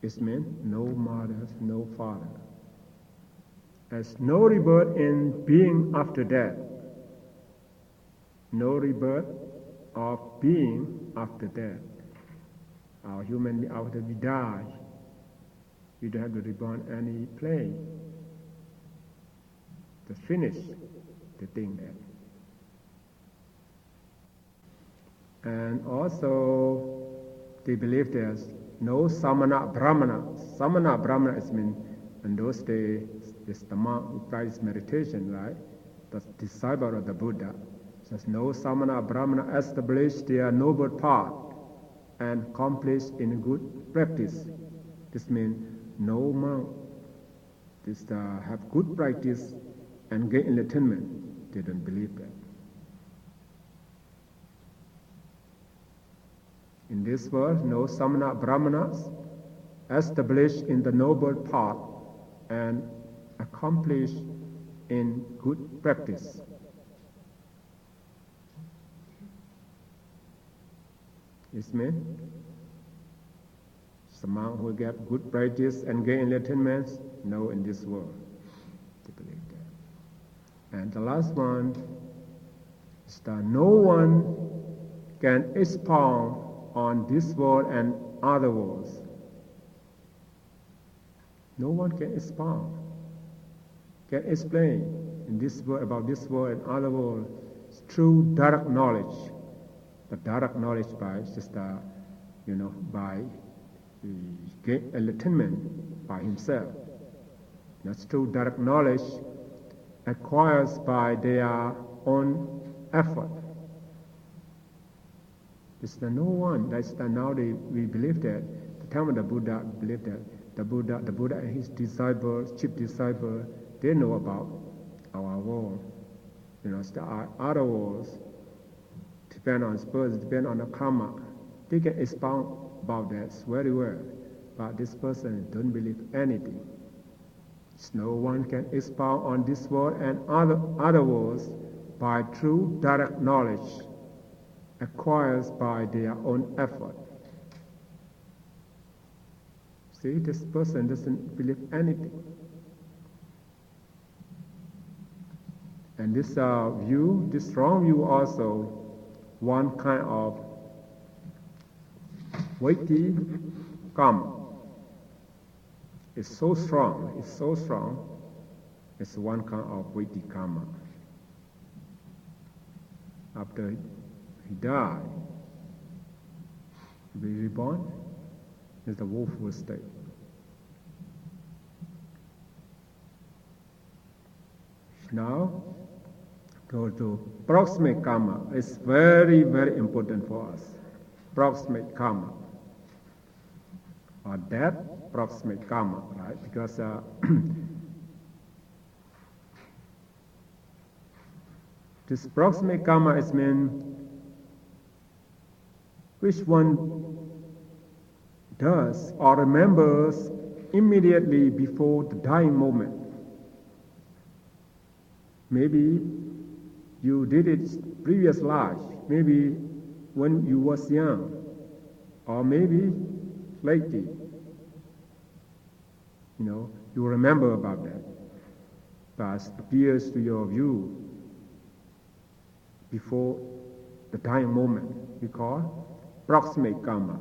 It means no mother, no father. There's no rebirth in being after death. No rebirth of being after death. Our human being, after we die, we don't have to reborn any place. To finish the thing there. And also, they believe there's no Samana Brahmana. Samana Brahmana is mean in those days, it's the monk who practices meditation, right? The disciple of the Buddha. There's no Samana Brahmana established their noble path and accomplished in good practice. This means no monk have good practice and gain enlightenment. They don't believe that. In this world, no Samana Brahmanas established in the noble path and accomplished in good practice. This means the monk who get good practice and gain enlightenment, no in this world. They believe that. And the last one is that no one can expound on this world and other worlds. No one can expound, can explain in this world about this world and other world through direct knowledge. The direct knowledge by just by gain enlightenment by himself. That's true direct knowledge acquires by their own effort. It's the no one. That's the now we believe that the time of the Buddha believed that the Buddha and his disciples, chief disciple, they know about our world. The other worlds depend on spurs, depend on the karma. They can expound about that very well. But this person don't believe anything. No one can expound on this world and other worlds by true direct knowledge acquires by their own effort. See, this person doesn't believe anything. And this view, this wrong view also, one kind of weighty karma. It's so strong, it's one kind of weighty karma. After he died, to be reborn is the woeful state. Now, go to proximate karma. It's very, very important for us. Proximate karma. Or that proximate karma, right? Because this proximate karma is meant which one does or remembers immediately before the dying moment. Maybe you did it previous life, maybe when you was young, or maybe lately. You remember about that. But appears to your view before the dying moment. We call proximate karma.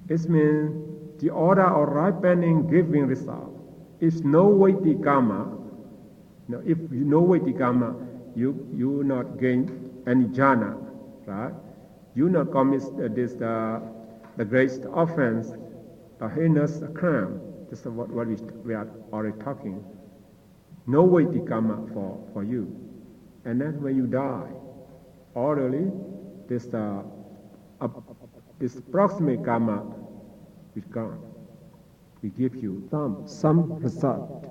It means the order of ripening giving result. If no weighty karma, if no weighty karma, you not gain any jhana, right? You not commit the greatest offense, the heinous crime. This is what we are already talking. No weighty karma for you. And then when you die, orderly, this proximate karma is gone. We give you some result.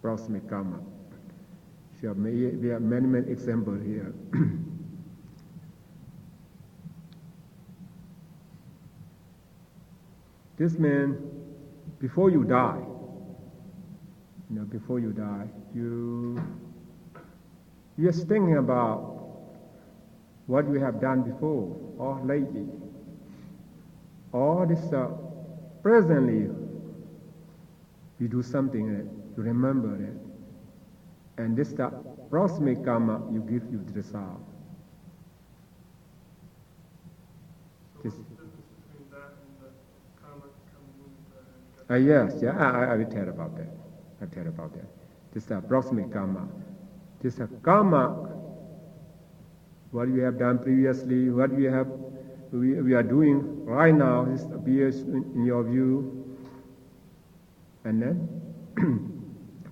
Proximate karma. We have many examples here. This means before you die, you're thinking about what you have done before or lately, or this presently you do something that you remember it, and this proximate karma you give you the result. What's the difference between that and the karma coming Yes, I will tell about that. This is proximate karma. This is karma, what you have done previously, what we are doing right now, this appears in your view. And then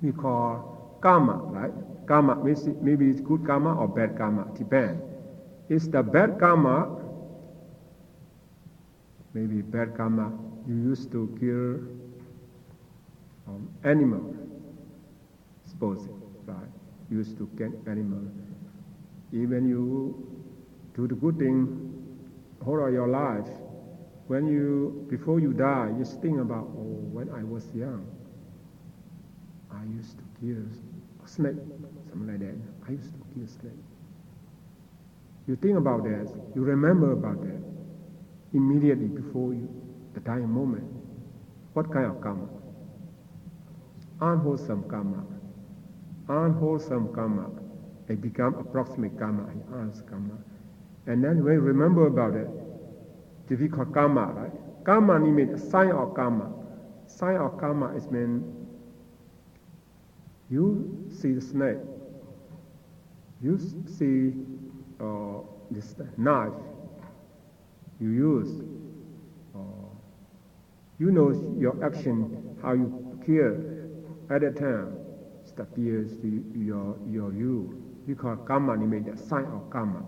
we call karma, right? Karma, maybe it's good karma or bad karma, depends. It's the bad karma, maybe bad karma, you used to kill animal, suppose, right? You used to kill animal. Even you do the good thing all of your life, before you die, you think about, when I was young, I used to kill a snake, something like that. I used to kill a snake. You think about that, you remember about that, immediately before the dying moment. What kind of karma? Unwholesome karma. Unwholesome karma. It becomes approximate karma, unwholesome karma. And then when you remember about it, we call karma, right? Karma means sign of karma. Sign of karma is mean you see the snake, you see this knife you use, you know your action, how you kill at that time, it appears to your view. We call karma means the sign of karma.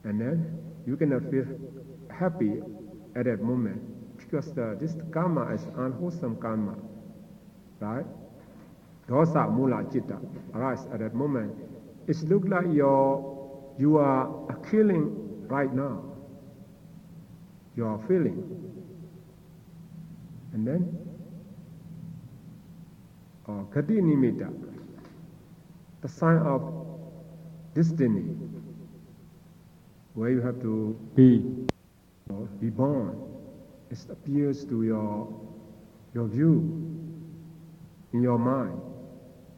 And then you cannot feel happy at that moment because this karma is unwholesome karma, right? Dosa mula citta arise at that moment. It looks like you are killing right now. You are feeling, and then gati nimitta, the sign of destiny, where you have to be born. It appears to your view in your mind,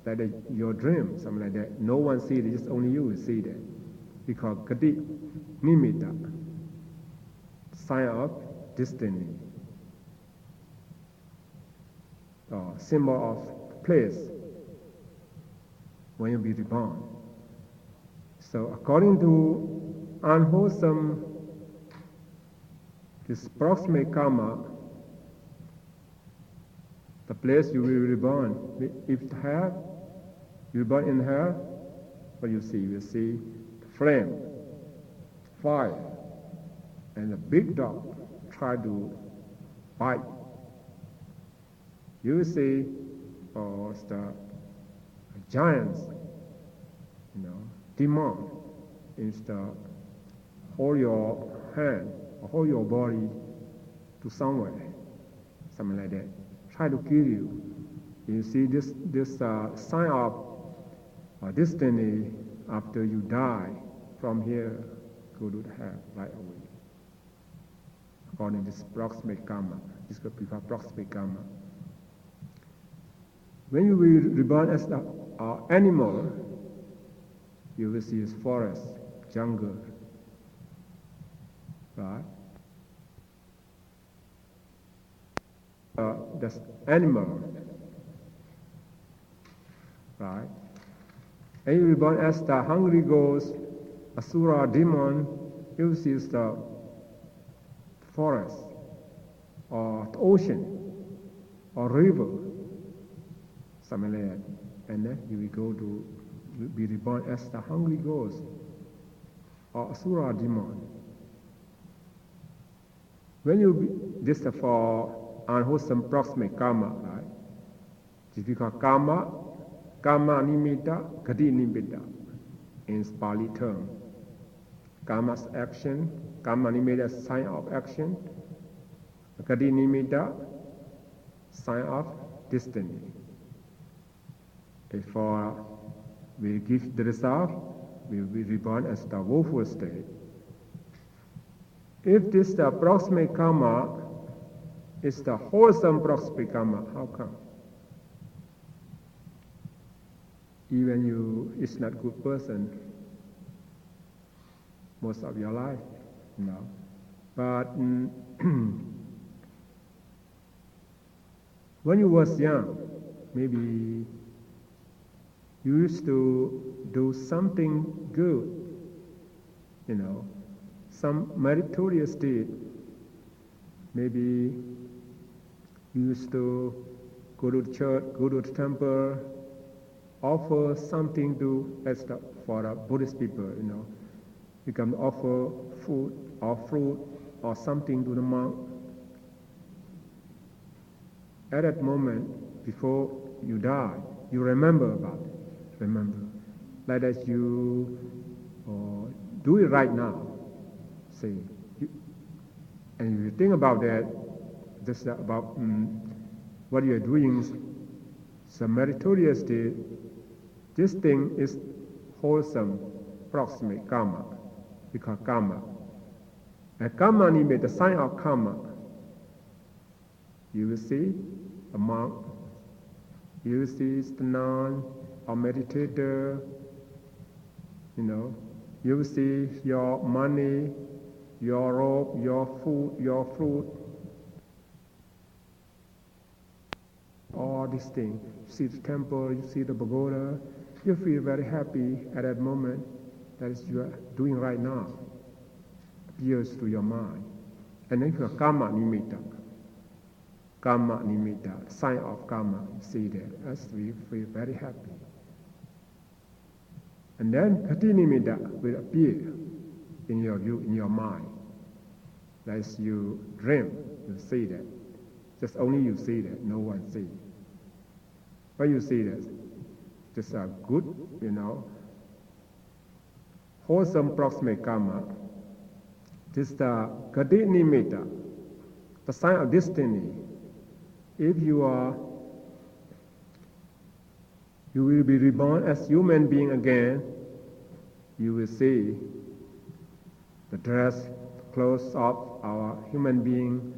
like your dream, something like that. No one sees it, just only you see that. Because gati nimitta, sign of destiny, symbol of place when you be reborn. So according to unwholesome, this proximate karma, the place you will be reborn. If it's hell, you born in hell, what you see? You see the flame, fire, and a big dog try to bite. You see the giants, demon, is the hold your hand, or hold your body to somewhere, something like that. Try to kill you. You see this sign of destiny. After you die from here, go to hell right away. According to this proximate karma, this could be called proximate karma. When you will reborn as an animal, you will see this forest, jungle, right? This animal, right? And you reborn as the hungry ghost, asura demon, you will see the forest, or the ocean, or river, something like that. And then you will go to be reborn as the hungry ghost, or asura demon. When this is for unwholesome proximate karma, right? This is called karma nimitta, gati nimitta, in Pali term. Karma's action, karma nimitta, sign of action, gati nimitta, sign of destiny. Therefore, we give the result will be reborn as the woeful state. If this the proximate karma is the wholesome proximate karma, how come? Even you is not good person most of your life, But when you was young, maybe you used to do something good, some meritorious deed. Maybe you used to go to church, go to the temple, offer something for the Buddhist people, You can offer food or fruit or something to the monk. At that moment, before you die, you remember about it. Remember. Like that you do it right now. See. And if you think about that, just about what you are doing is some meritorious deed, this thing is wholesome, proximate karma. We call karma. And karma means the sign of karma. You will see a monk, you will see the nun or meditator, you will see your money, your robe, your food, your fruit, all these things. You see the temple, you see the pagoda, you feel very happy at that moment. That is you are doing right now. Appears to your mind. And then you have karma nimitta. Karma nimitta, sign of karma, you see that. As we feel very happy. And then kati nimitta will appear in your view, in your mind. As you dream, you see that. Just only you see that, no one see. But you see that. Just a good, wholesome proximate karma. This is the kati nimitta, the sign of destiny. If you will be reborn as human being again, you will see the dress, clothes of our human being.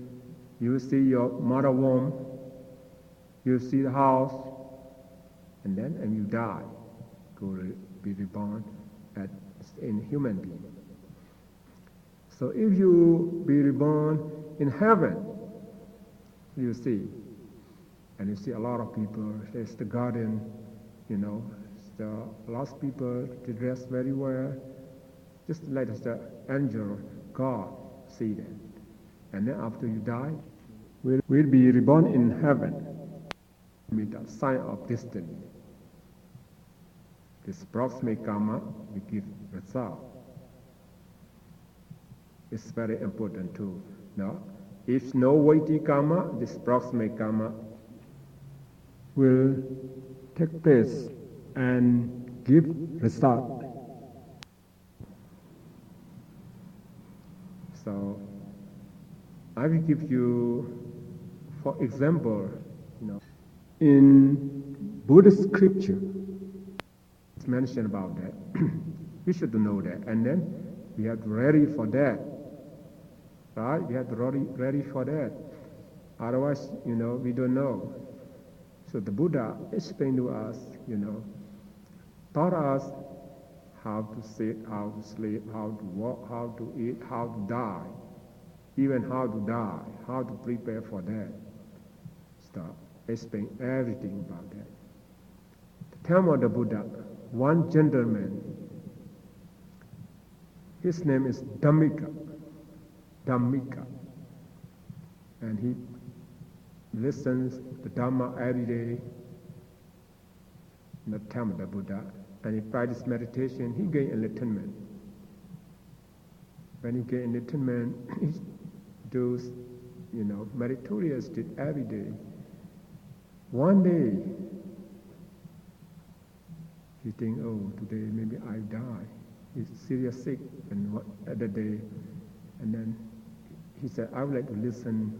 You will see your mother womb. You will see the house, and you die. Go to be reborn in human being. So if you be reborn in heaven, you see, and you see a lot of people. There's the garden, the lost people, they dress very well, just like the angel, God, see that. And then after you die, we'll be reborn in heaven with a sign of destiny. This proximate karma will give result. It's very important too. If no weighty karma, this proximate karma will take place and give result. So I will give you, for example, in Buddhist scripture, it's mentioned about that. We should know that, and then we have to ready for that. Right? We have to ready for that. Otherwise, we don't know. So the Buddha explained to us, taught us how to sit, how to sleep, how to walk, how to eat, how to die, even how to die, how to prepare for that. Start explain everything about that. The time of the Buddha, one gentleman, his name is Dhammika, and he listens to Dhamma every day in the time of the Buddha, and he practices meditation. He gained enlightenment. When he gained enlightenment, he does, meritorious deed every day. One day, he thinks, today maybe I die. He's serious sick, and other day, and then he said, I would like to listen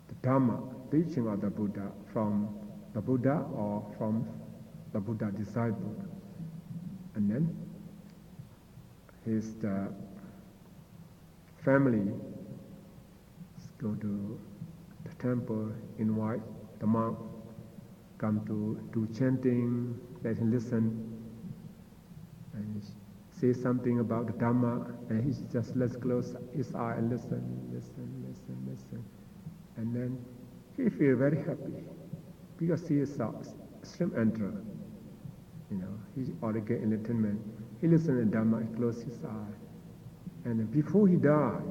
to Dhamma, teaching of the Buddha, from the Buddha or from the Buddha disciple. And then his family go to the temple, invite the monk, come to do chanting, let him listen, and say something about the Dhamma, and he just let's close his eye and listen. And then he feel very happy, because he is a stream enterer. He already get enlightenment. He listened to Dhamma, he closed his eye. And before he died,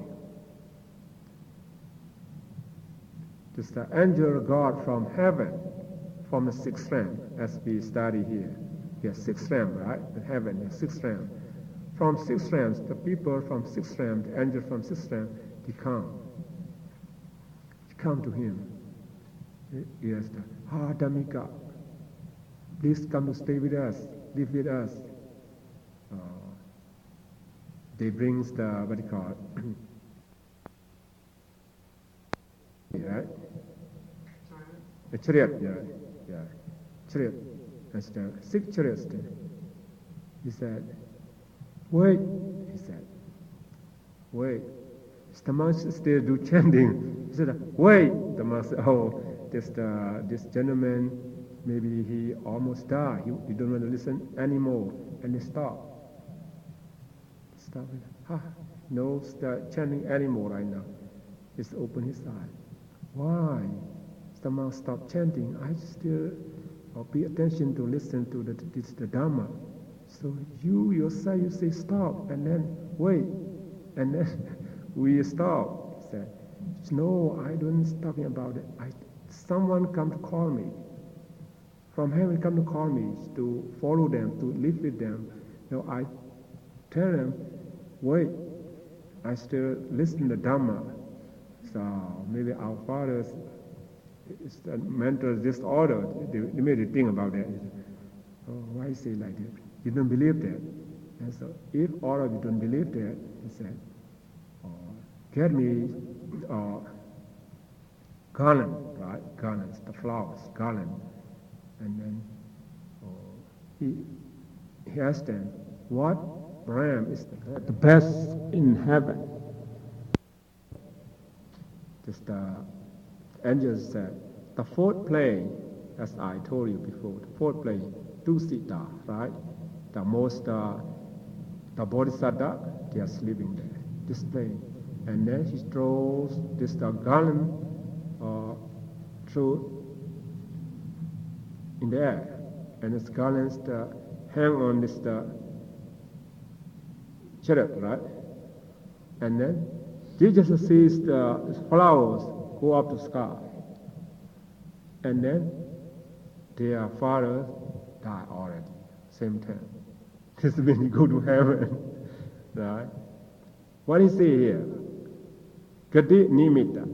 just the angel of God from heaven, from the sixth realm, as we study here. Yes, sixth realm, right? In heaven, yes, sixth realm. From sixth realms, the people from sixth realm, the angel from sixth realm, they come. They come to him. Yes, Dhammika, please come to stay with us, live with us. They brings the, what do you call it? Right? The chariot, yeah. Chariot. That's the 6 chariots. He said, wait, wait. The monk still do chanting. He said, wait. The monk said, oh, this gentleman, maybe he almost died. He don't want to listen anymore. And they stop. No start chanting anymore right now. Just open his eye. Why? The monk stopped chanting. I still pay attention to listen to the Dhamma. So you yourself, you say stop, and then wait, and then we stop. He said, no, I don't talking about it. Someone come to call me. From heaven come to call me to follow them, to live with them. I tell them, wait, I still listen to Dhamma. So maybe our fathers, it's a mental disorder. They made a thing about that. Oh, why say like that? You don't believe that. And so if all of you don't believe that, he said, get me garland, right? Garlands, the flowers, garland. And then he asked them, what ram is the best in heaven? Just the angel said, the fourth plane, as I told you before, the fourth plane, Tusita, right? The most, the bodhisattva, they are sleeping there, this plane. And then he throws this garland through in the air. And this garlands hang on this chariot, right? And then Jesus sees the flowers go up the sky. And then their father died already, same time. This is when you go to heaven, right? What is it here? Gati nimitta,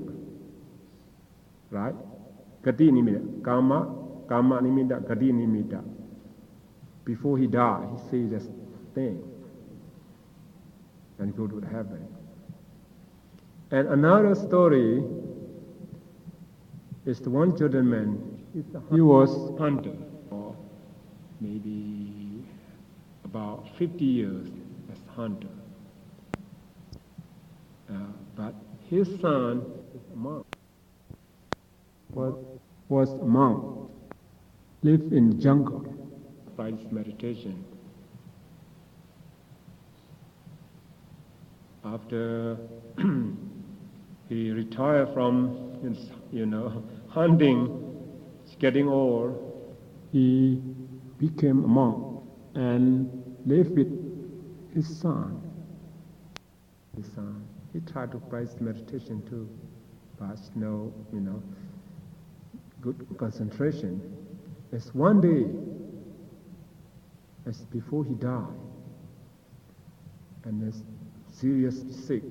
right? Gati nimitta, kama nimitta, gati nimitta. Before he died, he says this thing, and go to heaven. And another story is the one gentleman. He was hunter for maybe about 50 years as hunter. But his son, a monk, was a monk, lived in the jungle, practiced meditation. After he retired from his, hunting, getting old, he became a monk and lived with his son. He tried to practice meditation too, but no, good concentration. As one day, as before he died, and is seriously sick.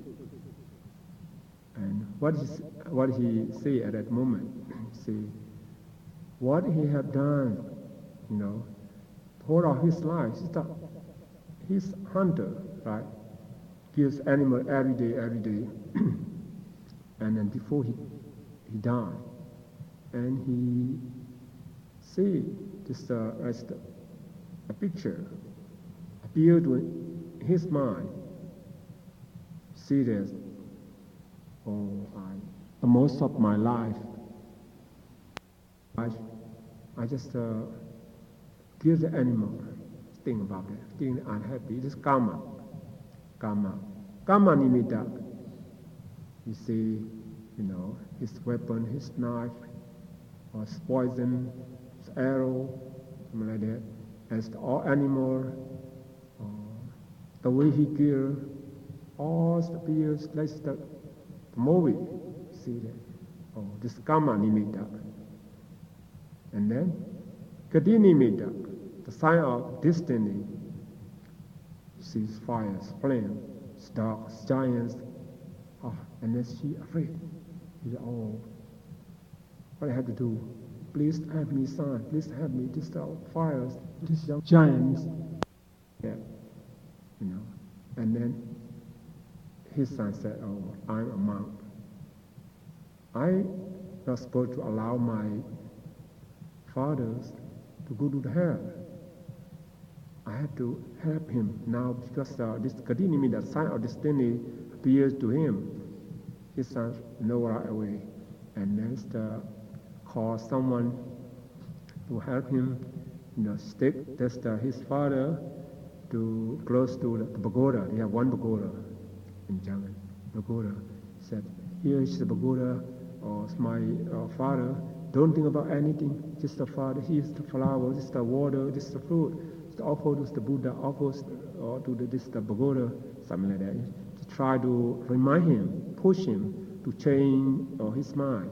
And what he say at that moment, say, what he have done, whole of his life, he's hunter, right? Kills animal every day, and then before he died, and he see just a picture appeared in his mind. see this. Most of my life, I just give the animal. Think about it. Think unhappy. This karma. Karma nimitta. You see, his weapon, his knife, or his poison, his arrow, something like that. As all animal, the way he kills, all the appears like the movie. See that? This karma nimitta. And then, gati nimitta, the sign of destiny. Sees fires, flames, dogs, giants. And then she afraid. She said, what I have to do? Please help me, son. Please help me. This fires, these young giants. Yeah, And then his son said, I'm a monk. I'm not supposed to allow my fathers to go to the hell. I have to help him now because this Kadinimi, the sign of destiny, appears to him. His son know right away, and then call someone to help him. Stick his father to close to the pagoda. They have one pagoda in German. Pagoda said, "Here is the pagoda. My father. Don't think about anything. Just the father. Here's the flower. This is the water. This is the fruit. The offer to the Buddha, offers to the pagoda, something like that. To try to remind him, push him to change his mind.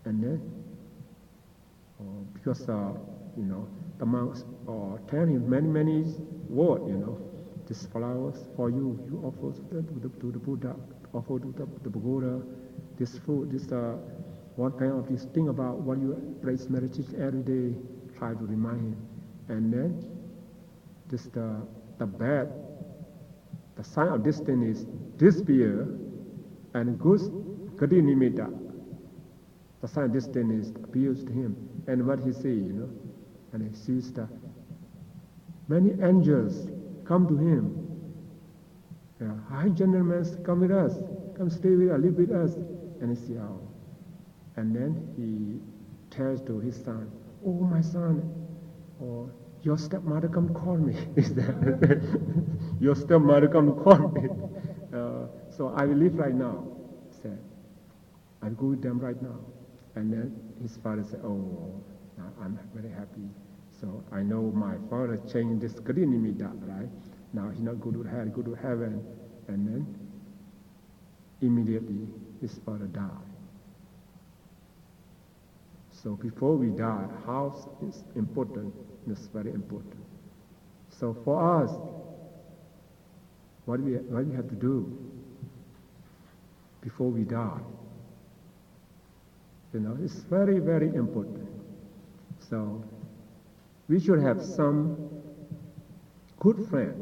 And then, because the monks tell him many words, this flowers for you. You offer to the Buddha, offer to the pagoda, this fruit, this what kind of this thing about what you praise meditation every day. Try to remind him. And then, just the sign of destiny is disappear, and good gati nimitta. The sign of destiny appears to him, and what he sees, and he sees that many angels come to him. High gentlemen, come with us, come stay with us, live with us, and he sees how. And then he tells to his son, "Oh, my son, your stepmother come to call me." Is that your stepmother come to call me? So I will leave right now. Said, I'll go with them right now. And then his father said, I'm very happy. So I know my father changed this Kadinimida, right? Now he's not go to hell, go to heaven. And then immediately his father died. So before we die, house is important. It's very important. So for us, what we have to do before we die, it's very, very important. So we should have some good friend.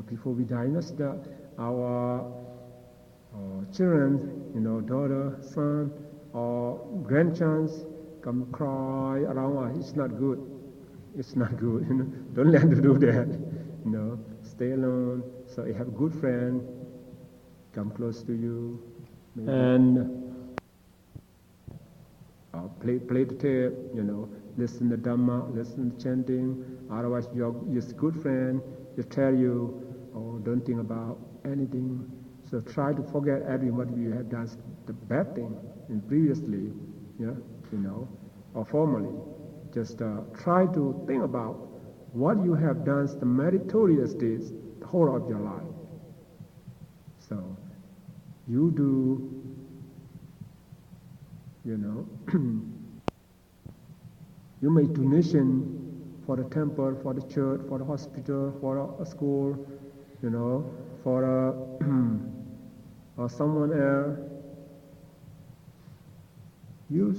Before we die, not our children, daughter, son, or grandsons come cry around us. It's not good. It's not good. Don't let them do that. Stay alone. So you have a good friend, come close to you, and play the tape. Listen to Dhamma, listen to chanting. Otherwise, your good friend will tell you, don't think about anything. So try to forget everything what you have done, the bad thing, and previously, or formerly. Just try to think about what you have done, the meritorious deeds, the whole of your life. So you do, you make donation for the temple, for the church, for the hospital, for a school, for or someone else. You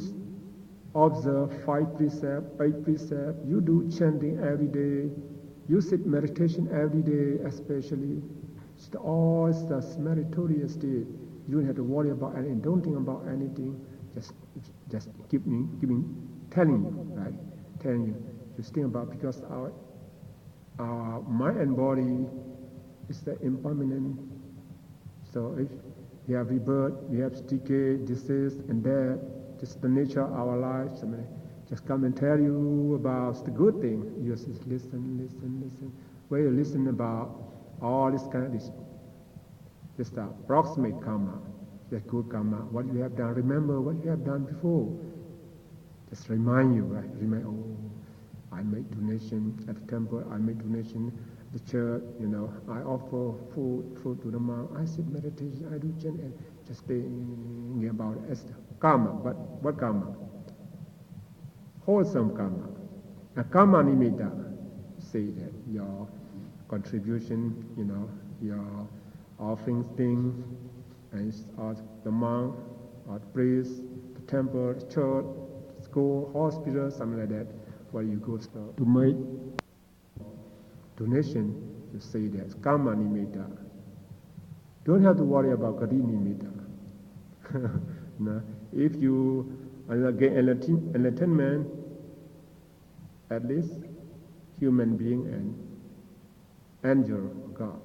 observe 5 precepts, 8 precepts. You do chanting every day. You sit meditation every day, especially. It's all the meritorious deed. You don't have to worry about anything. Don't think about anything. Just telling you, right? Telling you. Just think about, because our mind and body It's the impermanent. So if we have rebirth, we have decay, disease, and death, just the nature of our life. Somebody just come and tell you about the good thing. You just listen. Where you listen about all this kind of this approximate karma, the good karma, what you have done. Remember what you have done before. Just remind you, right? I make donation at the temple, I make donation at the church, I offer food to the monk, I sit meditation, I do chant, and just thinking about it as karma. But what karma? Wholesome karma. A karma nimitta, say that your contribution, your offering things, and or the monk, or the priest, the temple, the church, school, hospital, something like that, where you go to make donation, you say that karma nimitta. Don't have to worry about gati nimitta. No. If you get enlightenment, at least human being and angel of God.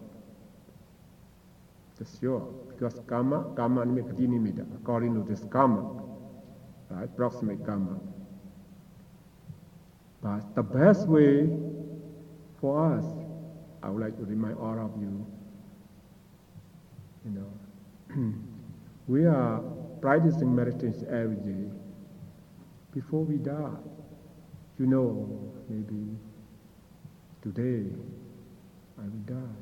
That's sure. Because karma nimitta, gati nimitta, according to this karma, right? Approximate karma. But the best way for us, I would like to remind all of you, we are practicing meditation every day before we die. Maybe today I will die.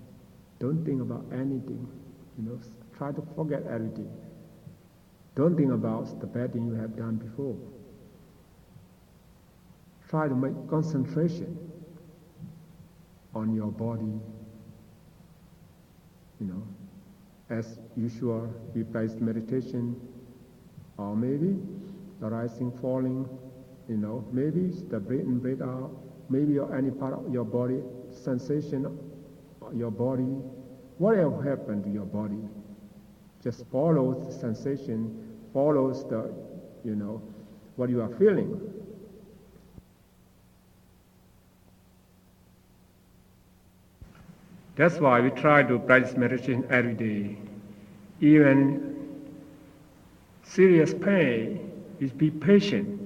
Don't think about anything. Try to forget everything. Don't think about the bad thing you have done before. Try to make concentration on your body. As usual, we practice meditation, or maybe the rising, falling, maybe it's the breath in, breath out, maybe any part of your body, sensation of your body, whatever happened to your body, just follows the sensation, follows the, what you are feeling. That's why we try to practice meditation every day. Even serious pain is be patient,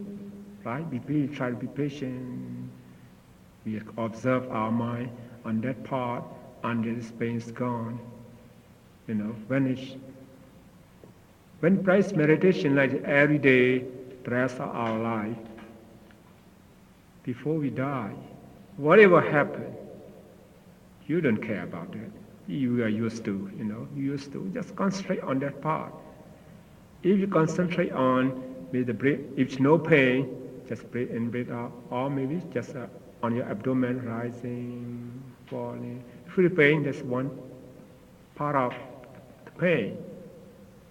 right? We try to be patient. We observe our mind on that part until this pain is gone. When we practice meditation like every day, the rest of our life, before we die, whatever happens, you don't care about that. You are used to, just concentrate on that part. If you concentrate on with the breath, if no pain, just breathe in, breathe out, or maybe just on your abdomen, rising, falling. If you pain, that's one part of the pain.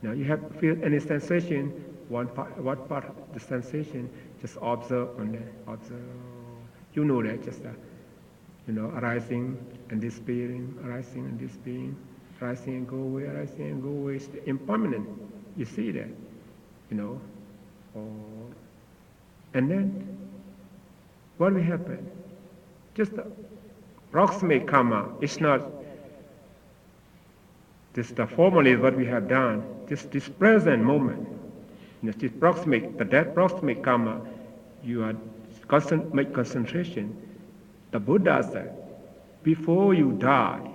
Now you have to feel any sensation, what part of the sensation, just observe on that, observe. You know that, just arising and disappearing, arising and disappearing, arising and go away, arising and go away. It's impermanent. You see that, and then what will happen? Just the approximate karma. It's not just the formally what we have done. Just this present moment. This approximate, that approximate karma, you are make concentration. The Buddha said, before you die,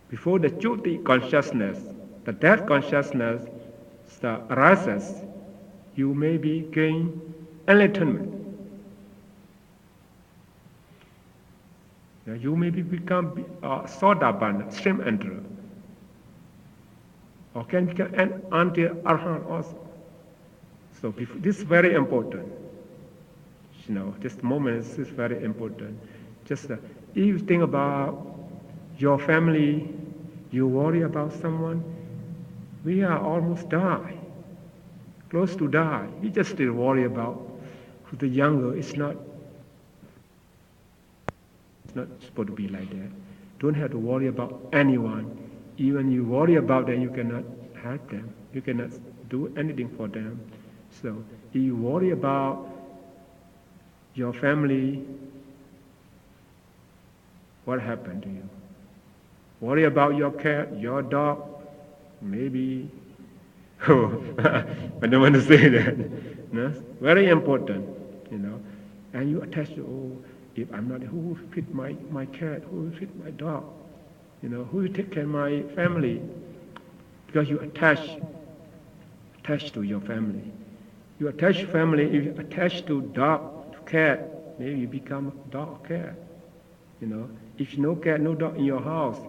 before the Juti consciousness, the death consciousness arises, you may be gain enlightenment. You may become Sodapanna, stream enterer, or can become an anti-arhat also. So this is very important. This moment is very important. Just if you think about your family, you worry about someone, we are almost die, close to die. We just still worry about the younger. It's not supposed to be like that. Don't have to worry about anyone. Even you worry about them, you cannot help them. You cannot do anything for them. So if you worry about your family, what happened to you? Worry about your cat, your dog, maybe. Oh, I don't want to say that. No? Very important, And you attach to, if I'm not, who will feed my cat, who will feed my dog? Who will take care of my family? Because you attach to your family. You attach to family, if you attach to dog, to cat, maybe you become dog cat. If no cat, no dog in your house,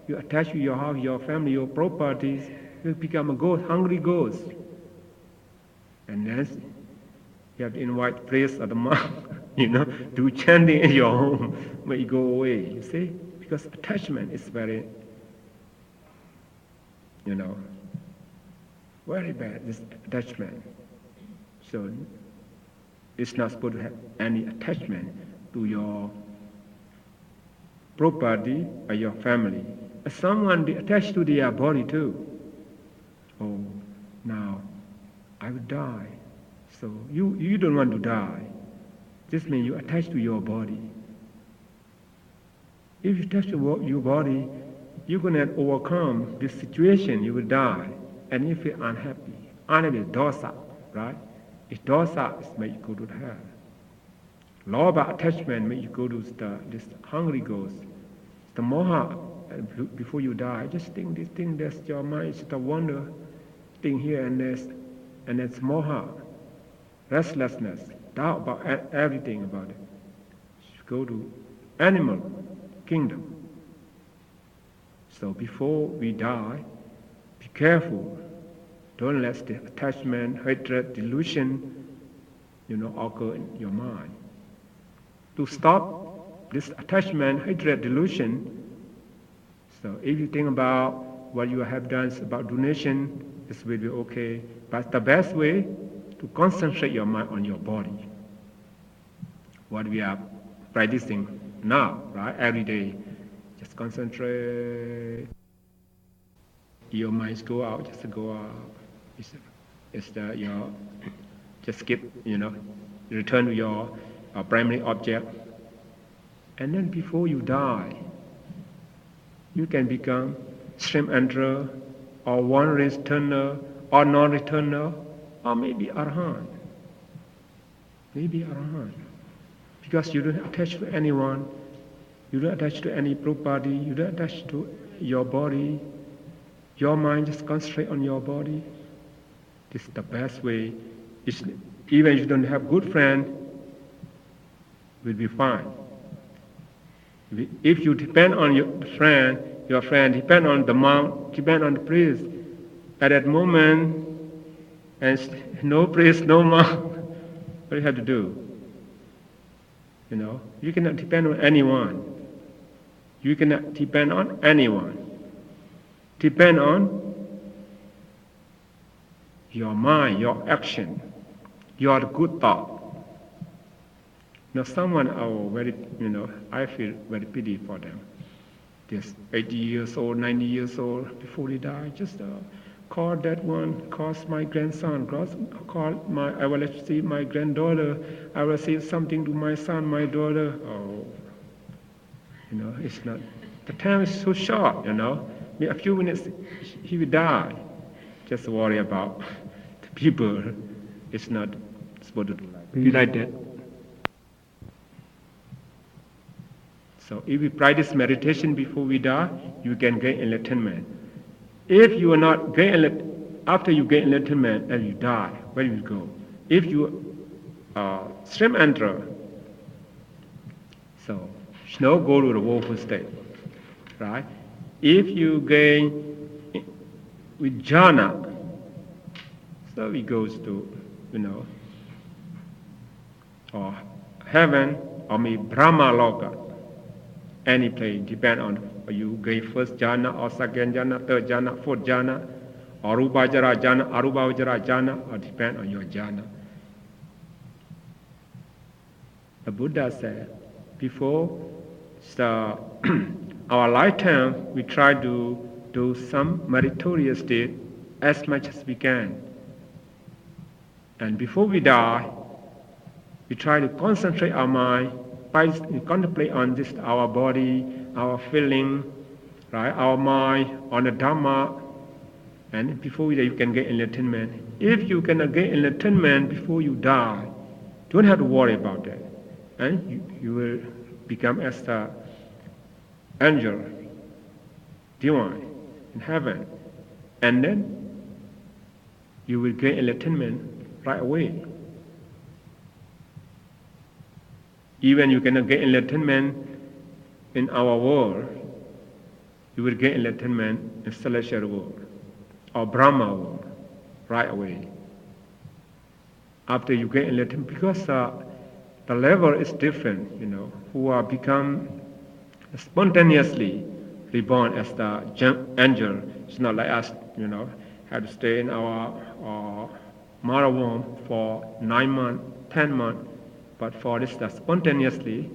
you attach to your house, your family, your properties, you become a ghost, hungry ghost. And then you have to invite priest or the monk, do chanting in your home when you go away, you see? Because attachment is very, very bad, this attachment. So it's not supposed to have any attachment to your property or your family. Someone attached to their body too. Oh, now I will die. So you don't want to die. This means you attach to your body. If you attach to your body, you're going to overcome this situation, you will die. And you feel unhappy. Unhappy is dosa, right? If dosa, it makes you go to hell. Lobha, attachment, makes you go to this hungry ghost. The moha, before you die, just think this thing, that's your mind, it's the wonder thing here and it's moha, restlessness, doubt about everything about it. You go to animal kingdom. So before we die, be careful. Don't let the attachment, hatred, delusion, occur in your mind. To stop this attachment, hatred, delusion, so if you think about what you have done about donation, this will be okay. But the best way to concentrate your mind on your body. What we are practicing now, right? Every day, just concentrate. Your minds go out, just go out. Just keep, return to your primary object. And then before you die, you can become stream enterer, or one returner, or non-returner, or maybe arahant. Maybe arahant. Because you don't attach to anyone, you don't attach to any property, you don't attach to your body. Your mind just concentrate on your body. This is the best way. Even if you don't have good friend, will be fine. If you depend on your friend depend on the monk, depend on the priest, at that moment, and no priest, no monk, what do you have to do? You cannot depend on anyone. You cannot depend on anyone. Depend on your mind, your action, your good thought. Someone, I feel very pity for them. Just 80 years old, 90 years old, before they die, just call that one, call my grandson, I will let you see my granddaughter, I will say something to my son, my daughter. Oh, it's not, the time is so short, a few minutes, he will die. Just worry about the people. It's not supposed to be like that. So if we practice meditation before we die, you can gain enlightenment. If you are not after you gain enlightenment and you die, where do you go? If you stream enter, so go to the woeful state, right? If you gain with jhana, so it goes to, or heaven, or maybe Brahma Loka. Any place, depend on you gain first jhana, or second jhana, third jhana, fourth jhana, or Rupajara jhana, Arupavajara jhana, or depend on your jhana. The Buddha said, before our lifetime, we try to do some meritorious deed as much as we can. And before we die, we try to concentrate our mind, contemplate on this, our body, our feeling, right? Our mind on the Dhamma, and before you can get enlightenment. If you cannot get enlightenment before you die, don't have to worry about that. And you will become as the angel, divine, in heaven. And then you will get enlightenment right away. Even you cannot get enlightenment in our world, you will get enlightenment in celestial world or Brahma world right away. After you get enlightenment, because the level is different, who are become spontaneously reborn as the angel. It's not like us, have to stay in our mother womb for 9 months, 10 months. But for this, that spontaneously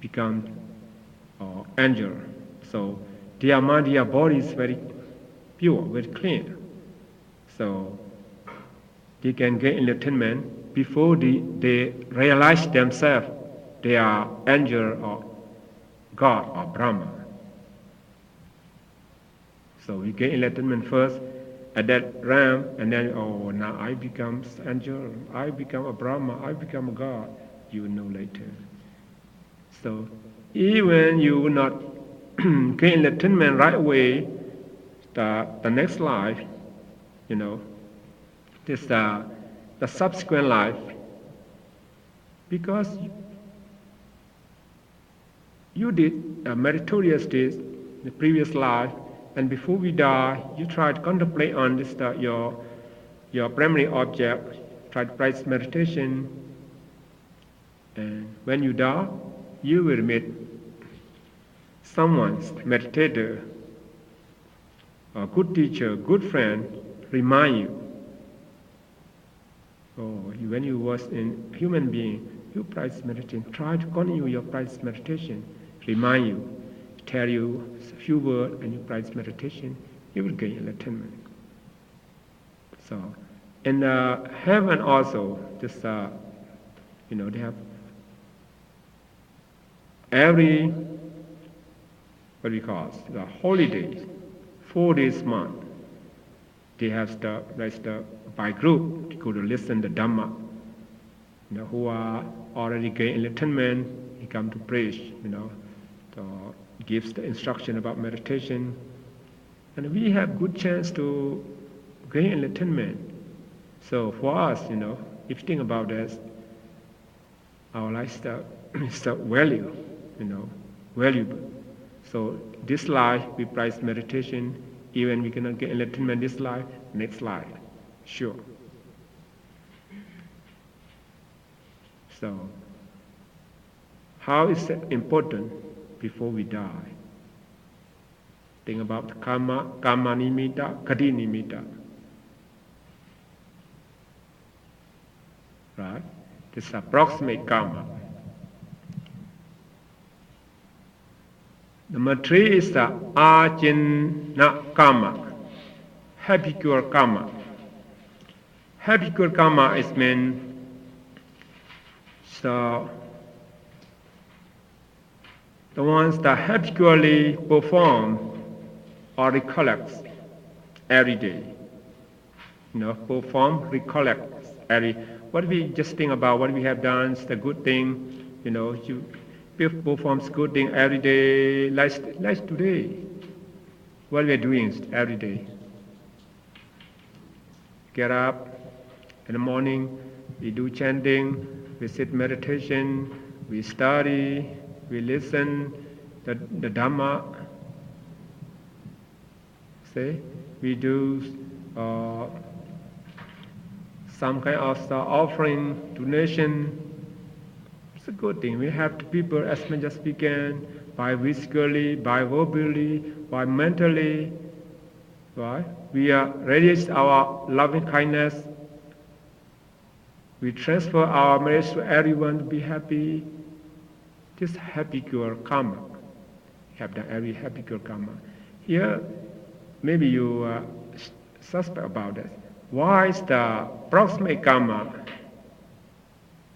become angel. So their mind, their body is very pure, very clean. So they can get enlightenment before they realize themselves they are angel or God or Brahma. So we get enlightenment first at that realm, and then, now I become angel, I become a Brahma, I become a God. You will know later. So even you will not get enlightenment right away, the next life, this the subsequent life, because you did a meritorious deeds in the previous life, and before we die, you try to contemplate on this your primary object, try to practice meditation, and when you die, you will meet someone's meditator, a good teacher, good friend, remind you. When you was in human being, you practice meditation. Try to continue your practice meditation. Remind you, tell you a few words, and you practice meditation. You will gain enlightenment. So, in heaven also, this they have every what we call the holidays, 4 days a month. They have by group to go to listen to Dhamma. Who are already gained enlightenment, he come to preach. Gives the instruction about meditation, and we have good chance to gain enlightenment. So for us, if you think about this, our lifestyle is the value, valuable. So this life we practice meditation. Even we cannot get enlightenment this life, next life, sure. So, how is it important before we die? Think about karma nimitta, kati nimitta. Right? This approximate karma. Number 3 is the ajinna karma, habitual karma. Habitual karma is meant the ones that habitually perform or recollect every day. Perform, recollect every. What we just think about what we have done is the good thing. You performs good thing every day, like today. What we are doing every day. Get up in the morning, we do chanting, we sit meditation, we study, we listen the Dhamma. See, we do some kind of offering, donation. It's a good thing. We help the people as much as we can, by physically, by verbally, by mentally. Right? We radiate our loving kindness. We transfer our message to everyone to be happy. This happy cure karma. We have done every happy cure karma. Here, maybe you suspect about that. Why is the proximate karma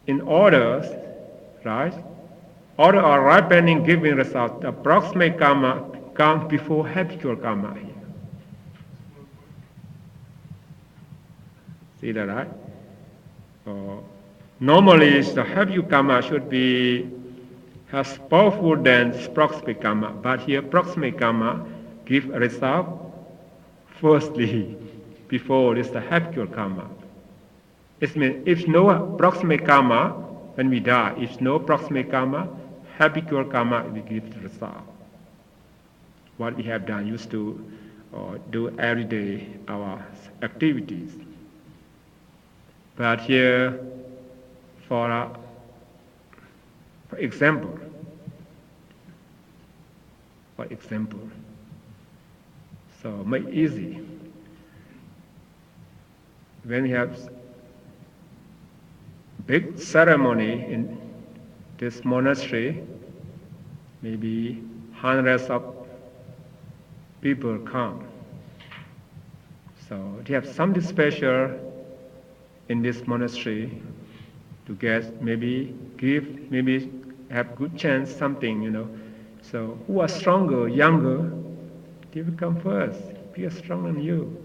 in orders, right? Order or ripening giving result. The proximate karma come before habitual karma here. See that, right? Normally, the habitual karma should be has powerful than proximate karma, but here proximate karma give a result firstly before this the habitual karma. It means if no proximate karma, when we die, if no proximate karma, habitual karma will give the result. What we have done used to do every day our activities. But here, for example, so make it easy. When we have big ceremony in this monastery, maybe hundreds of people come. So they have something special in this monastery to get, maybe give, maybe have good chance, something. So who are stronger, younger, they will come first. They are stronger than you.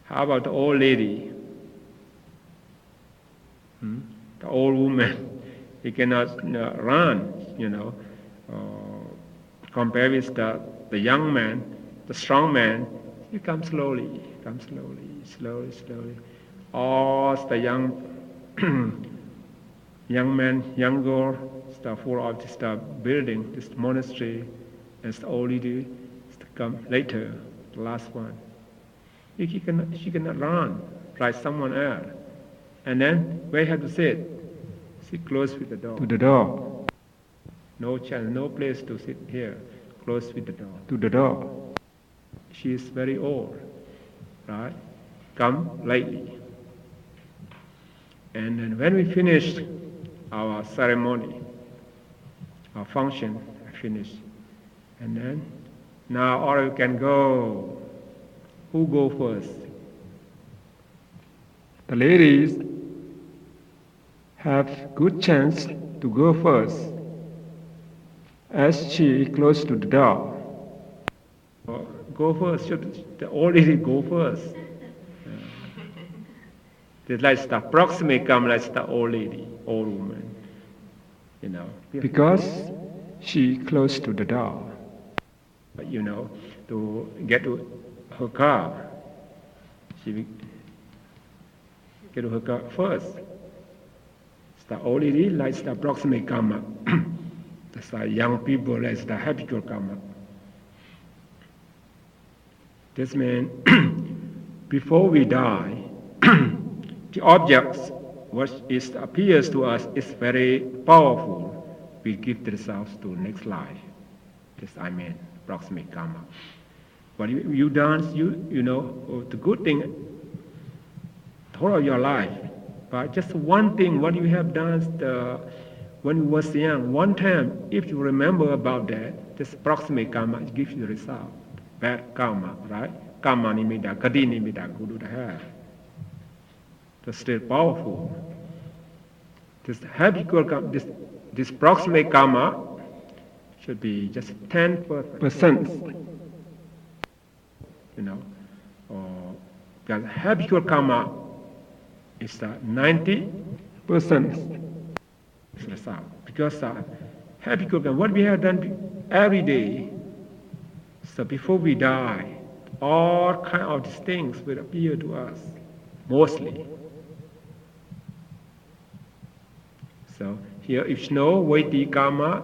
How about the old lady? The old woman, he cannot run, compared with the young man, the strong man, he comes slowly. All the young man, young girl, full of this building, this monastery, and the old lady come later, the last one. She cannot run like someone else. And then where you have to sit? Sit close with the door. To the door. No chance, no place to sit here. Close with the door. To the door. She is very old, right? Come lightly. And then when we finished our ceremony, our function finished, and then now all of you can go. Who go first? The ladies have good chance to go first, as she close to the door. Go first. Should the old lady go first? It's like the proximate come like the old lady, old woman. Because she close to the door. But to get to her car, she will get to her car first. It's the old lady like the proximate karma. That's the young people like the habitual karma. This means before we die, the objects what appears to us is very powerful. We give the results to next life. This proximate karma. What you done, the good thing whole of your life. But just one thing, what you have done when you was young, one time, if you remember about that, this proximate karma gives you the result. Bad karma, right? Karma nimitta, kati nimitta, kudutaha. That's still powerful. This habitual karma, this proximate karma should be just 10%. Because habitual karma is 90% result. Because habitual karma, what we have done every day, so before we die, all kind of these things will appear to us, mostly. So here, if no Vaiti karma,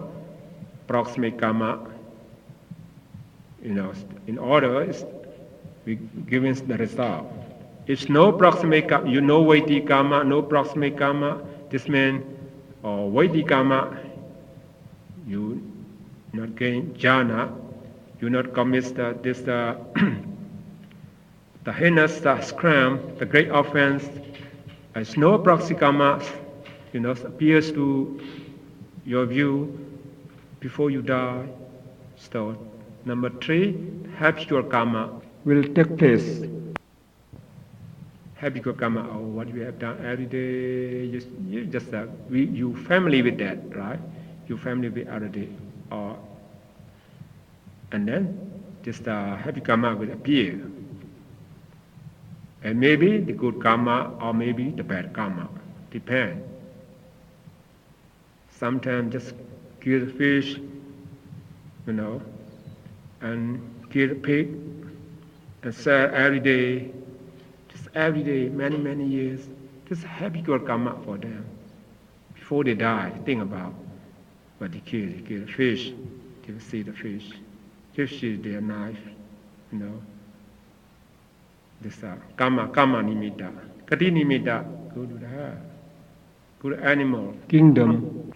proximate karma, in order, we given the result. If no proximate karma, Vaiti karma, no proximate karma, this means Vaiti karma, you not gain jhana, you not commit the heinous crime, the great offense. As no proximate karma, appears to your view before you die. So, number 3, habitual karma will take place. Habitual karma, what you have done every day, you family with that, right? You family with other day, or and then this happy karma will appear. And maybe the good karma or maybe the bad karma, depend. Sometimes just kill the fish, and kill the pig, and sell every day, just every day, many, many years. Just happy good karma for them. Before they die, think about what they kill. They kill the fish, they will see the fish. Fish is their knife, This karma nimitta. Kati nimitta, go to that. Good animal. Kingdom,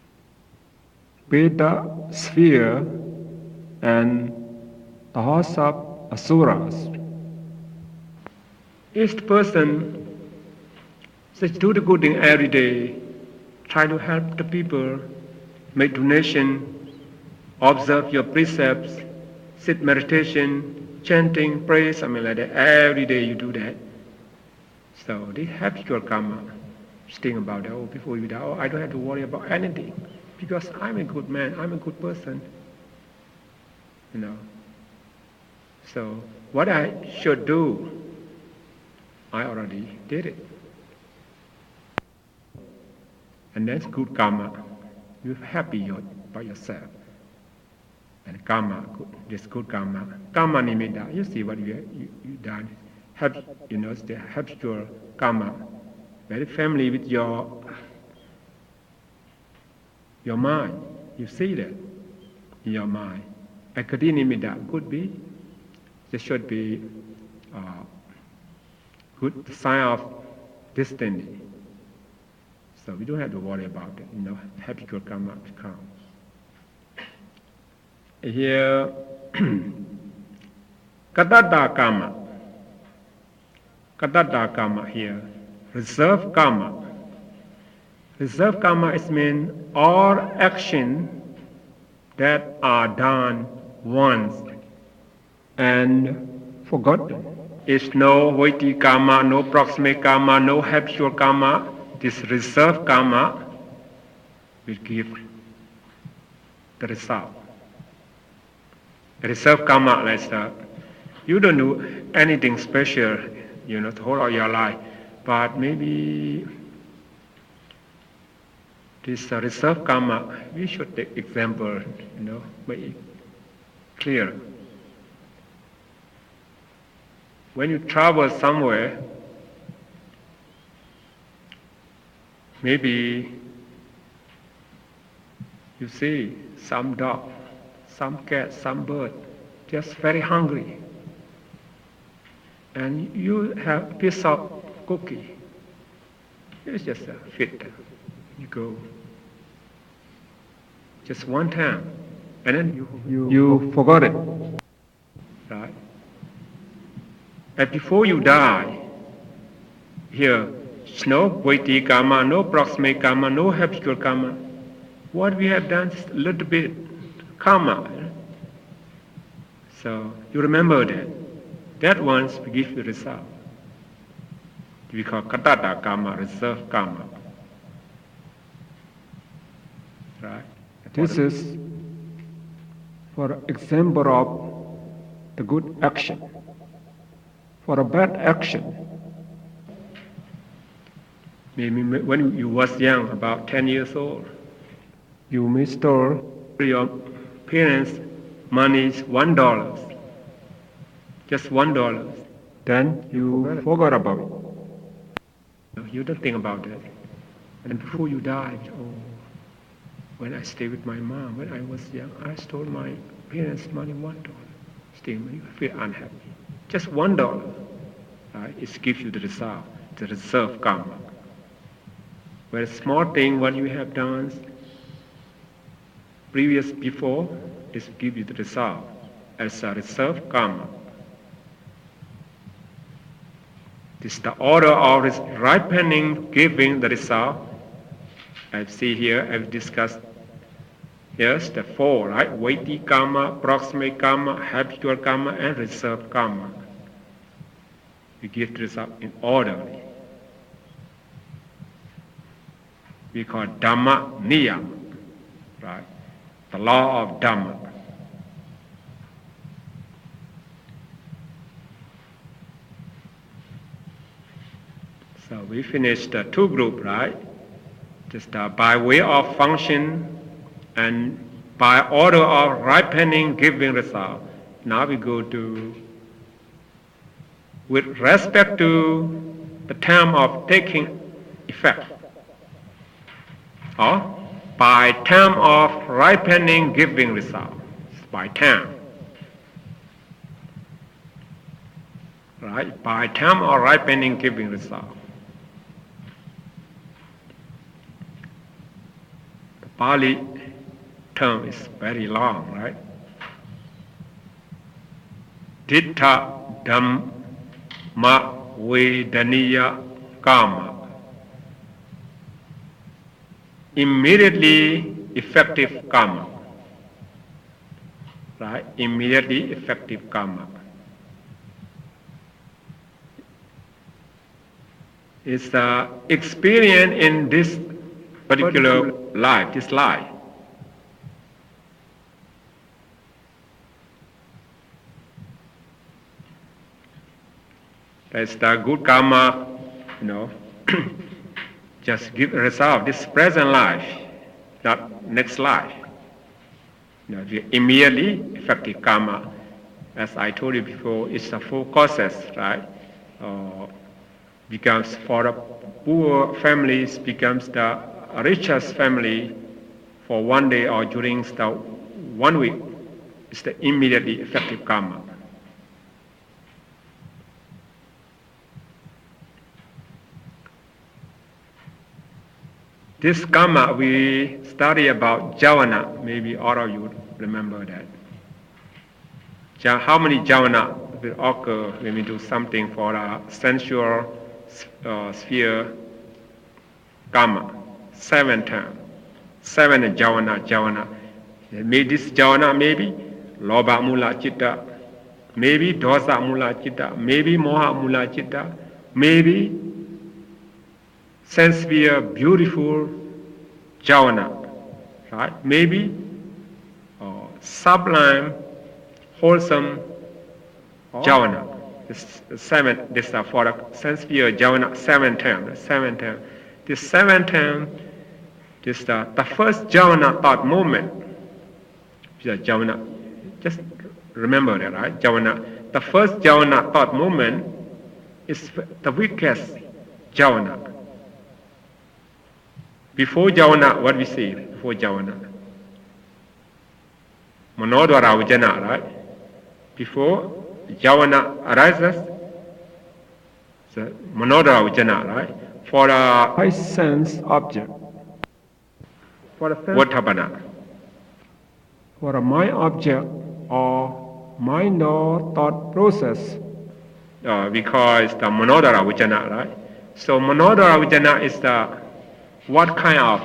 Veda sphere, and the house of Asuras. Each person says do the good thing every day, try to help the people, make donation, observe your precepts, sit meditation, chanting, pray, something like that. Every day you do that. So they have your karma. Just think about that. Before you die, I don't have to worry about anything because I'm a good man, I'm a good person. So what I should do, I already did it. And that's good karma. You're happy by yourself. And karma, this good karma. Karma nimitta, you see what you done. Happy, the happy your karma. Very familiar with your mind. You see that in your mind. And kati nimitta could be, this should be good sign of destiny. So we don't have to worry about it. Happy good karma comes. Here, katata karma. Katata karma here. Reserve karma. Reserve karma is mean all action that are done once and Forgotten. is no Vaiti karma, no proximate karma, no habitual karma. This reserve karma will give the result. Reserve karma, like that. You don't do anything special, the whole of your life, but maybe this reserve karma, we should take example, make it clear. When you travel somewhere, maybe you see some dog, some cat, some bird, just very hungry. And you have a piece of cookie. It's just a fit. You go just one time, and then You forgot it. right? And before you die, here, no Vaiti karma, no proximate karma, no habitual karma. What we have done is a little bit karma. So you remember that. That once will give you result. We call katata karma, reserve karma. Right? This is for example of the good action. For a bad action, Maybe when you was young, about 10 years old, you may store your parents' money is $1, just $1. then you forgot about it. You don't think about that. And before you die, when I stayed with my mom, when I was young, I stole my parents' money $1. Still, you feel unhappy. Just $1. Right? It gives you the result, the reserve karma. But a small thing, what you have done before, is give you the result as a reserve karma. This is the order of ripening, giving the result. I see here, I've discussed. Yes, the four, right? Vaiti karma, proximate karma, habitual karma, and reserve karma. We give the result in order. We call Dhamma Niyama, right? The law of Dhamma. So we finished the two groups, right? Just by way of function and by order of ripening, giving result. Now we go to, with respect to the time of taking effect, or by time of ripening, giving result. By time. Right? By time of ripening, giving result. The Pali term is very long, right? Dittha Dhamma Vedaniya Kama. Immediately effective karma. Right? Immediately effective karma. It's the experience in this particular life, this life. That's the good karma, just give a result, this present life, not next life. The immediately effective karma, as I told you before, it's a full causes, right? Becomes for the poor families, becomes the richest family for one day or during the 1 week. It's the immediately effective karma. This karma we study about jhana, maybe all of you remember that. How many jhana will occur when we do something for a sensual sphere karma? 7 times. 7 jhana. Maybe this jhana, maybe loba mula citta, maybe dosa mula citta, maybe moha mula citta, maybe sense sphere beautiful jhana, right? Maybe sublime, wholesome jhana. This is for the sense sphere jhana 7 times. 7 times. This 7 times, this the first jhana thought moment. Jhana, just remember that, right? Jhana. The first jhana thought moment is the weakest jhana. Before jhana, what we say before jhana? Manodvara vijana, right? Before jhana arises, so manodvara vijana, right? For a high sense object, for a vatabana, for a mind object or mind or thought process, we call it the manodvara vijana, right? So manodvara vijana is the what kind of,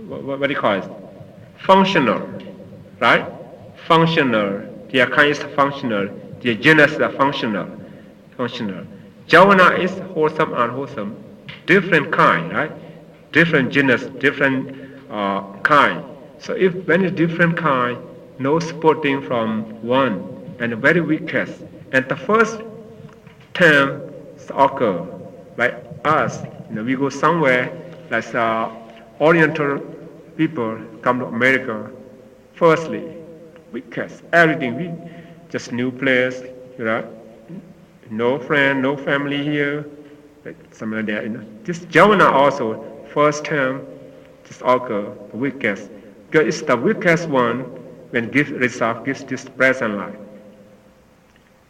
what do you call it? Functional, right? Functional. Their kind is functional. Their genus is functional. Jhana is wholesome, unwholesome. Different kind, right? Different genus, different kind. So if when it's different kind, no supporting from one, and very weakest. And the first term occur, like us, we go somewhere, like Oriental people come to America. Firstly, weakest, everything, we just new place, no friend, no family here, like something like that. This jhana also, first term, just occur, the weakest, because it's the weakest one when gives result, gives this present life,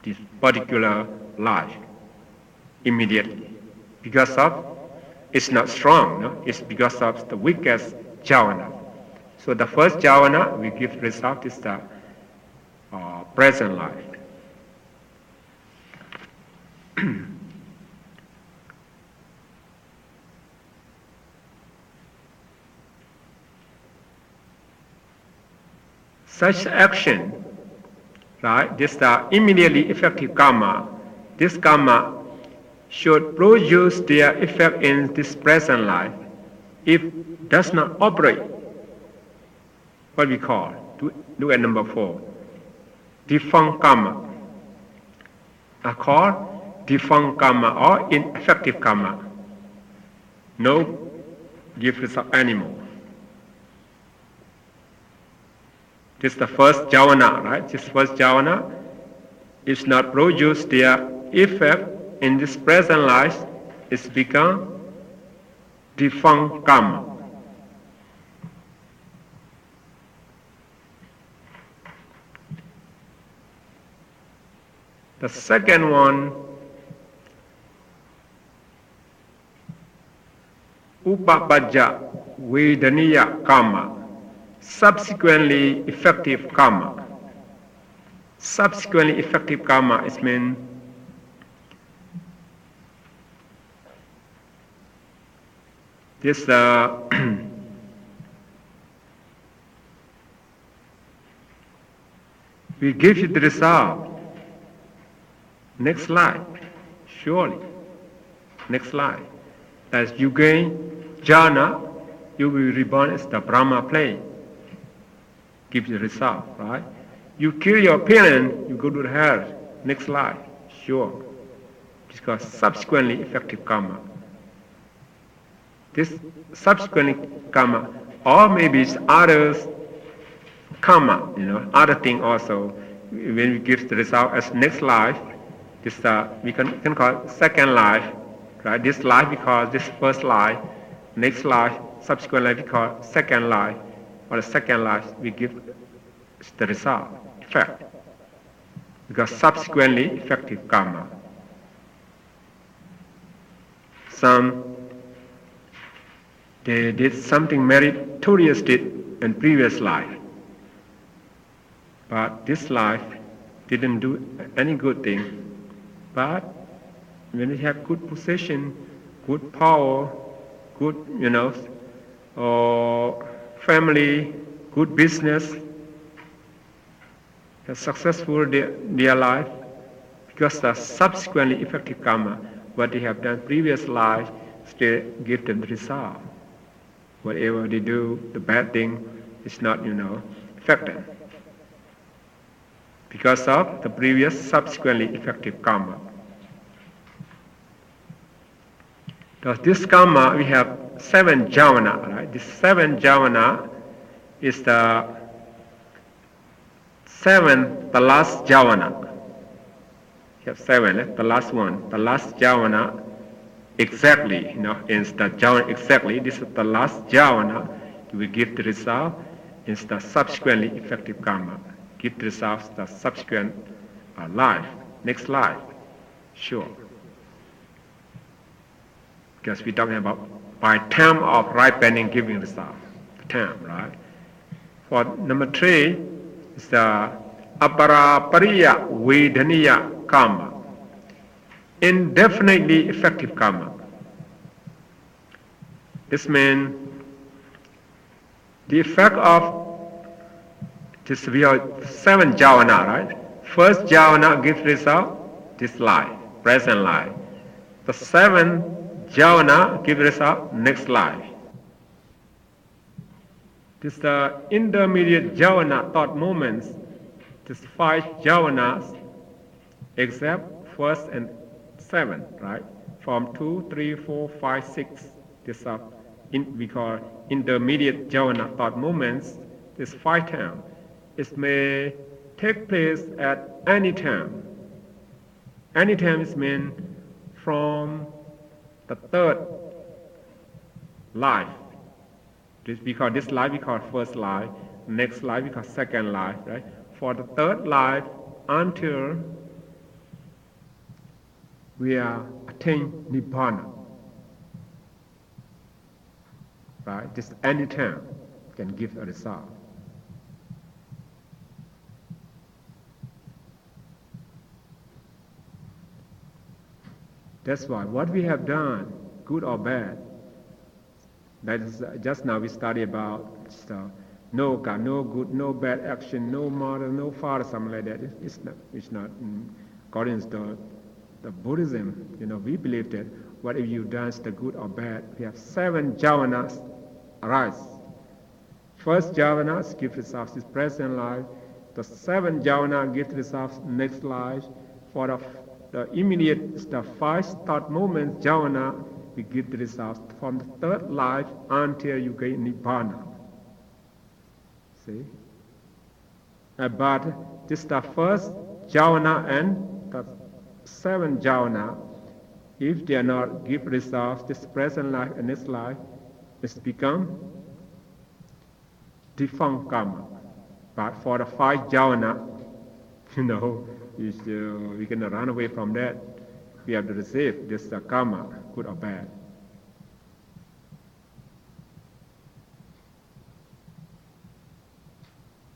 this particular life, immediately. Because of, it's not strong, no? It's because of the weakest jhana. So the first jhana we give result is the present life. Such action, right? This the immediately effective karma. This karma should produce their effect in this present life. If does not operate, what we call, look at number 4, defunct karma. Are called defunct karma or ineffective karma. No give result anymore. This is the first jhana, right? This first jhana is not produce their effect in this present life. It's become defunct karma. The second one, upapajja vedaniya karma, subsequently effective karma. Subsequently effective karma is mean this we give you the result next life, surely. Next life. As you gain jhana, you will be reborn as the Brahma plane. Give the result, right? You kill your parent, you go to the hell next life, sure. Because subsequently effective karma. This subsequently karma, or maybe it's others karma, other thing also. When we give the result as next life, this we can call it second life, right? This life we call this first life, next life, subsequent life we call second life, or the second life we give the result, effect, because subsequently effective karma. Some they did something meritorious did in previous life, but this life didn't do any good thing. But when we have good position, good power, good, or family, good business, they're successful their life, because the subsequently effective karma, what they have done previous life, still give them the result. Whatever they do, the bad thing is not, effective, because of the previous subsequently effective karma. So this karma, we have 7 jhana, right? This 7 jhana is the 7th, the last jhana. You have 7, the last one, the last jhana exactly, is the jhana exactly. This is the last jhana. We give the result is the subsequently effective karma. Give the results the subsequent life, next life, sure. Because we're talking about by time of ripening giving result, the time, right? For number 3 is the aparapariya vedaniya karma, indefinitely effective karma. This means the effect of this, we have 7 jhana, right? First jhana gives result this life, present life. The 7th jhana gives result next life. This the intermediate jhana thought moments. This 5 jhanas, except first and 7th, right? From 2, 3, 4, 5, 6. This we call intermediate jhana thought moments. This 5 times. It may take place at any time. Any time is meant from the 3rd life. Because this life we call first life, next life we call second life, right? For the 3rd life until we are attain nibbana. Right? This any time can give a result. That's why what we have done, good or bad, that is just now we study about no God, no good, no bad action, no mother, no father, something like that. It's not according to the Buddhism. We believe that whatever you've done is the good or bad. We have 7 jhanas arise. First jhana gives results in present life. The 7th jhana gives results next life. For the the immediate, the 5 thought moments, jhana, we give the results from the third life until you get nibbana. See? But this the first jhana and the 7 jhana, if they are not give results, this present life and next life, it's become defunct karma. But for the 5 jhana, we cannot run away from that. We have to receive this karma, good or bad.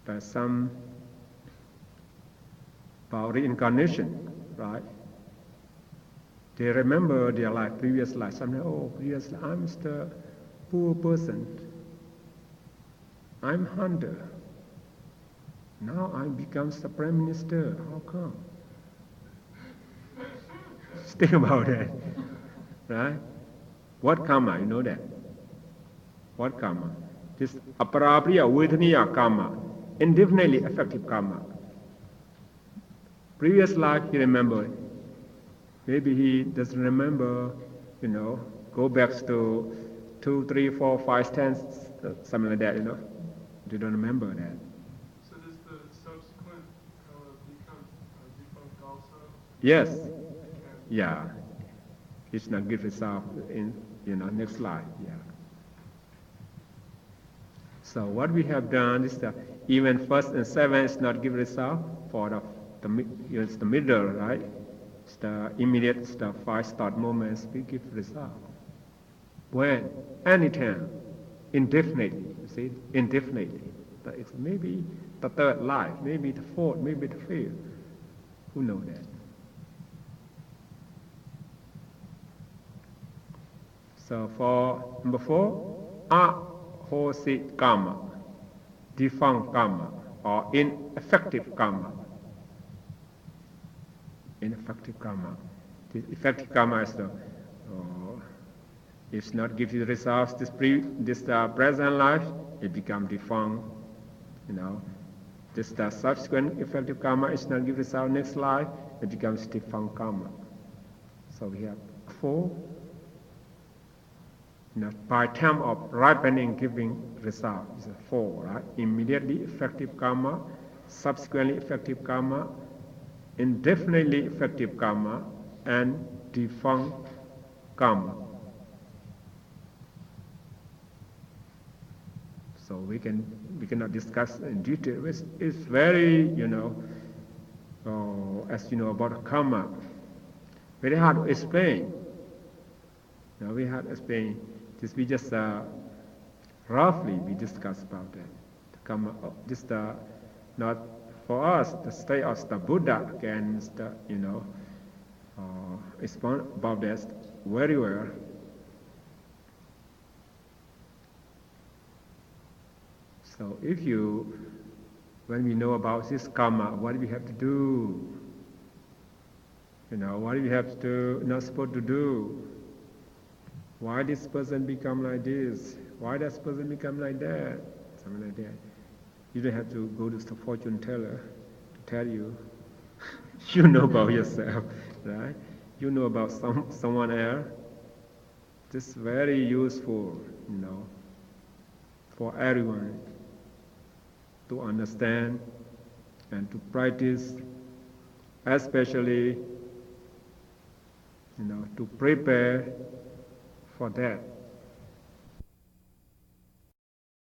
There's some about reincarnation, right? They remember their life, previous life. Sometimes, previous life, I'm the poor person. I'm hunter. Now I become the prime minister. How come? Just think about that, right? What karma? You know that? What karma? This aparapriya vedaniya karma, indefinitely effective karma. Previous life he remembered. Maybe he doesn't remember, go back to 2, 3, 4, 5, 10, something like that, They don't remember that. So does the subsequent become defunct also? Yes. Yeah. It's not give result in, next life. Yeah. So what we have done is that even first and 7 is not give result for it's the middle, right? It's the immediate, it's the 5 thought moments we give result. When? Anytime. Indefinitely. You see? Indefinitely. It's maybe the 3rd life, maybe the 4th, maybe the 5th. Who knows that? So for number 4, ahosi karma, defunct karma, or ineffective karma. Ineffective karma. The effective karma is it's not give you the results. This present life, it becomes defunct. This the subsequent effective karma is not give result next life, it becomes defunct karma. So we have 4. By time of ripening, giving result is 4, right? Immediately effective karma, subsequently effective karma, indefinitely effective karma, and defunct karma. So we cannot discuss in detail. It's very, as you know about karma, very hard to explain. We have to explain. We just roughly we discuss about that. The karma, not for us. The state of the Buddha can, explain about that very well. So when we know about this karma, what do we have to do? What do we have to do, not supposed to do? Why this person become like this? Why that person become like that? Something like that. You don't have to go to the fortune teller to tell you. You know about yourself, right? You know about someone else. This is very useful, for everyone to understand and to practice, especially, to prepare for that.